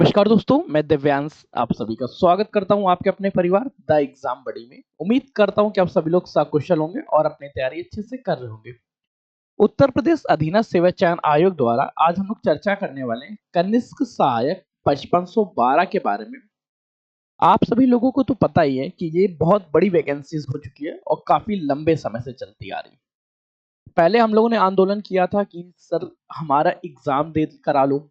नमस्कार दोस्तों, मैं दिव्यांश आप सभी का स्वागत करता हूं आपके अपने परिवार द एग्जाम बडी में। उम्मीद करता हूं कि आप सभी लोग सकुशल होंगे और अपनी तैयारी अच्छे से कर रहे होंगे। उत्तर प्रदेश अधीनस्थ सेवा चयन आयोग द्वारा आज हम लोग चर्चा करने वाले हैं कनिष्क सहायक 5512 के बारे में। आप सभी लोगों को तो पता ही है कि ये बहुत बड़ी वैकेंसीज हो चुकी है और काफी लंबे समय से चलती आ रही है। पहले हम लोगों ने आंदोलन किया था कि सर हमारा एग्जाम दे करा लो।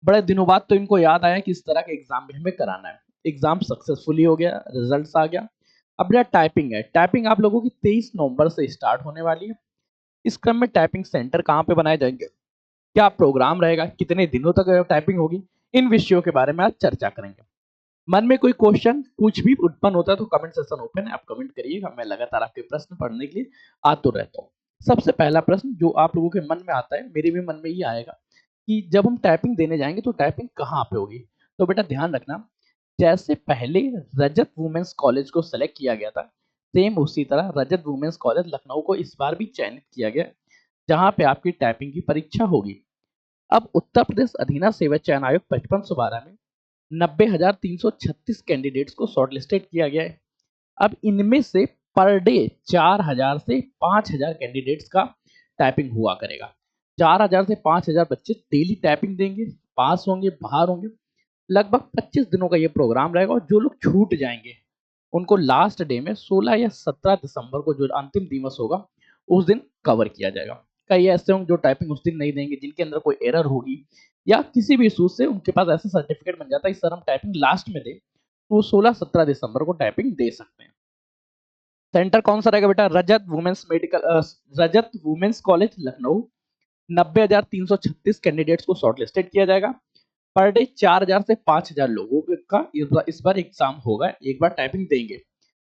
बड़े दिनों बाद तो इनको याद आया कि इस तरह के एग्जाम भी हमें कराना है। एग्जाम सक्सेसफुली हो गया, रिजल्ट्स आ गया। अब यह टाइपिंग है। टाइपिंग आप लोगों की 23 नवंबर से स्टार्ट होने वाली है। इस क्रम में टाइपिंग सेंटर कहाँ पे बनाए जाएंगे, क्या प्रोग्राम रहेगा, कितने दिनों तक टाइपिंग होगी, इन विषयों के बारे में आज चर्चा करेंगे। मन में कोई क्वेश्चन कुछ भी उत्पन्न होता है तो कमेंट सेक्शन ओपन है, आप कमेंट करिएगा। मैं लगातार आपके प्रश्न पढ़ने के लिए आतुर रहता हूँ। सबसे पहला प्रश्न जो आप लोगों के मन में आता है, मेरे भी मन में ये आएगा कि जब हम टाइपिंग देने जाएंगे तो टाइपिंग कहाँ पे होगी। तो बेटा ध्यान रखना, जैसे पहले रजत वुमेन्स कॉलेज को सेलेक्ट किया गया था, सेम उसी तरह रजत वुमेन्स कॉलेज लखनऊ को इस बार भी चयनित किया गया, जहां पे आपकी टाइपिंग की परीक्षा होगी। अब उत्तर प्रदेश अधीनस्थ सेवा चयन आयोग 5512 में 90,336 कैंडिडेट्स को शॉर्टलिस्टेड किया गया है। अब इनमें से पर डे 4,000 से 5,000 कैंडिडेट्स का टाइपिंग हुआ करेगा। 4,000 से 5,000 बच्चे डेली टाइपिंग देंगे, पास होंगे, बाहर होंगे। लगभग 25 दिनों का ये प्रोग्राम रहेगा और जो लोग छूट जाएंगे उनको लास्ट डे में 16 या 17 दिसंबर को जो अंतिम दिवस होगा उस दिन कवर किया जाएगा। कई ऐसे होंगे जो टाइपिंग उस दिन नहीं देंगे, जिनके अंदर कोई एरर होगी या किसी भी इशू से उनके पास ऐसा सर्टिफिकेट बन जाता है सर हम टाइपिंग लास्ट में दे, तो वो 16-17 दिसंबर को टाइपिंग दे सकते हैं। सेंटर कौन सा रहेगा बेटा? रजत वुमेन्स कॉलेज लखनऊ। 90,336 कैंडिडेट्स को शॉर्टलिस्टेड किया जाएगा। पर डे 4,000 से 5,000 लोगों का इस बार एग्जाम होगा, एक बार टाइपिंग देंगे।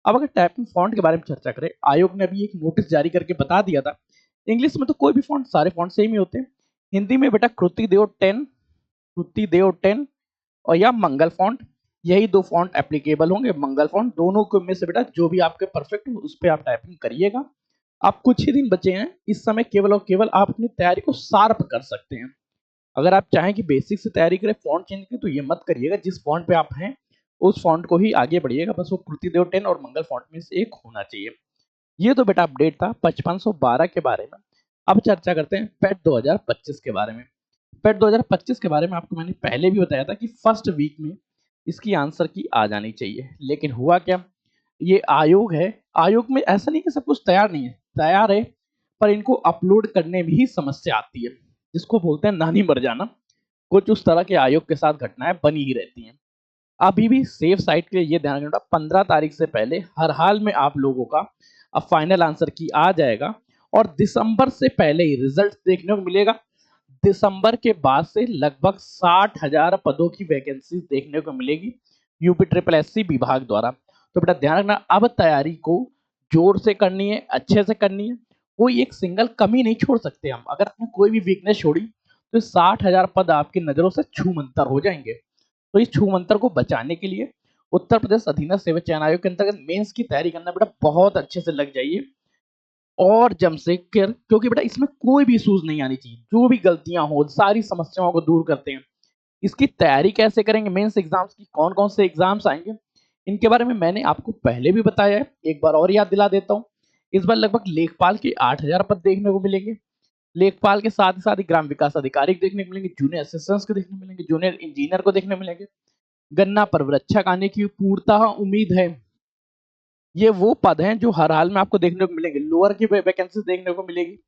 अब अगर टाइपिंग फॉन्ट के बारे में चर्चा करें, आयोग ने अभी एक नोटिस जारी करके बता दिया था, इंग्लिश में तो कोई भी फॉन्ट, सारे फॉन्ट सेम ही होते हैं। हिंदी में बेटा कृति देव 10 और या मंगल फॉन्ट, यही दो फॉन्ट एप्लीकेबल होंगे। मंगल फॉन्ट दोनों को में से बेटा जो भी आपके परफेक्ट हो उस पर आप टाइपिंग करिएगा। आप कुछ ही दिन बचे हैं, इस समय केवल और केवल आप अपनी तैयारी को शार्प कर सकते हैं। अगर आप चाहें कि बेसिक से तैयारी करें, फॉन्ट चेंज करें, तो ये मत करिएगा। जिस फॉन्ट पे आप हैं उस फॉन्ट को ही आगे बढ़िएगा, बस वो कृतिदेव 10 और मंगल फॉन्ट में से एक होना चाहिए। ये तो बेटा अपडेट था 5512 के बारे में। अब चर्चा करते हैं पेट 2025 के बारे में। पेट 2025 के बारे में आपको मैंने पहले भी बताया था कि फर्स्ट वीक में इसकी आंसर की आ जानी चाहिए, लेकिन हुआ क्या, ये आयोग है, आयोग में ऐसा नहीं कि सब कुछ तैयार नहीं है, तैयार है, पर इनको अपलोड करने में ही समस्या आती है, जिसको बोलते हैं नानी मर जाना। कुछ उस तरह के आयोग के साथ घटनाएं बनी ही रहती हैं। अभी भी सेफ साइड के लिए ये ध्यान रखना, 15 तारीख से पहले हर हाल में आप लोगों का अब फाइनल आंसर की आ जाएगा और दिसंबर से पहले ही रिजल्ट देखने को मिलेगा। दिसंबर के बाद से लगभग 60,000 पदों की वैकेंसी देखने को मिलेगी यूपी ट्रिपल एससी विभाग द्वारा। तो बेटा ध्यान रखना, अब तैयारी को जोर से करनी है, अच्छे से करनी है। कोई एक सिंगल कमी नहीं छोड़ सकते हम। अगर आपने कोई भी वीकनेस छोड़ी तो 60,000 पद आपकी नजरों से छूमंतर हो जाएंगे। तो इस छूमंतर को बचाने के लिए उत्तर प्रदेश अधीनस्थ सेवा चयन आयोग के अंतर्गत मेंस की तैयारी करना बेटा बहुत अच्छे से लग जाइए और जम से कर, क्योंकि बेटा इसमें कोई भी इशूज नहीं आनी चाहिए। जो भी गलतियां हो सारी समस्याओं को दूर करते हैं। इसकी तैयारी कैसे करेंगे, मेंस एग्जाम्स की कौन कौन से एग्जाम्स आएंगे, इनके बारे में मैंने आपको पहले भी बताया है, एक बार और याद दिला देता हूँ। इस बार लगभग लेखपाल के 8,000 पद देखने को मिलेंगे। लेखपाल के साथ ही ग्राम विकास अधिकारी देखने को मिलेंगे, जूनियर असिस्टेंट्स को देखने को मिलेंगे, जूनियर इंजीनियर को देखने को मिलेंगे। गन्ना परवरक्षक आने की पूर्णतः उम्मीद है। ये वो पद हैं जो हर हाल में आपको देखने को मिलेंगे, लोअर की वैकेंसी देखने को मिलेगी।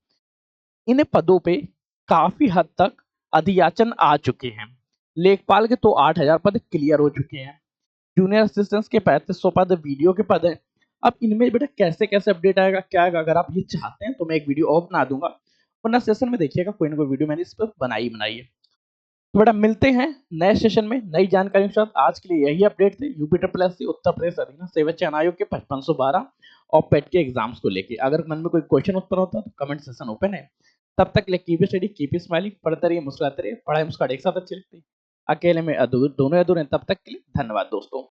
इन पदों पे काफी हद तक अधियाचन आ चुके हैं। लेखपाल के तो 8,000 पद क्लियर हो चुके हैं। जूनियर असिस्टेंट्स के 3500 पद वीडियो के पद हैं। अब इनमें बेटा कैसे कैसे अपडेट आएगा, क्या आएगा, अगर आप ये चाहते हैं तो मैं एक वीडियो और बना दूंगा, वरना सेशन में देखिएगा कोई ना कोई वीडियो मैंने इस पर बनाई है। तो बेटा मिलते हैं नए सेशन में नई जानकारी के साथ। आज के लिए यही अपडेट थे UP triple S C Uttar Pradesh अधीनस्थ सेवा चयन आयोग के 5512 और पेट के एग्जाम्स को लेके। अगर मन में कोई क्वेश्चन उत्पन्न होता है तो कमेंट सेशन ओपन है। तब तक के लिए कीप स्टडी, कीप स्माइलिंग, पढ़ते रहिए, मुस्कुराते रहिए। पढ़ाई मुस्कुराहट एक साथ अच्छी लगती है, अकेले में अधूर दोनों अधूरे हैं। तब तक के लिए धन्यवाद दोस्तों।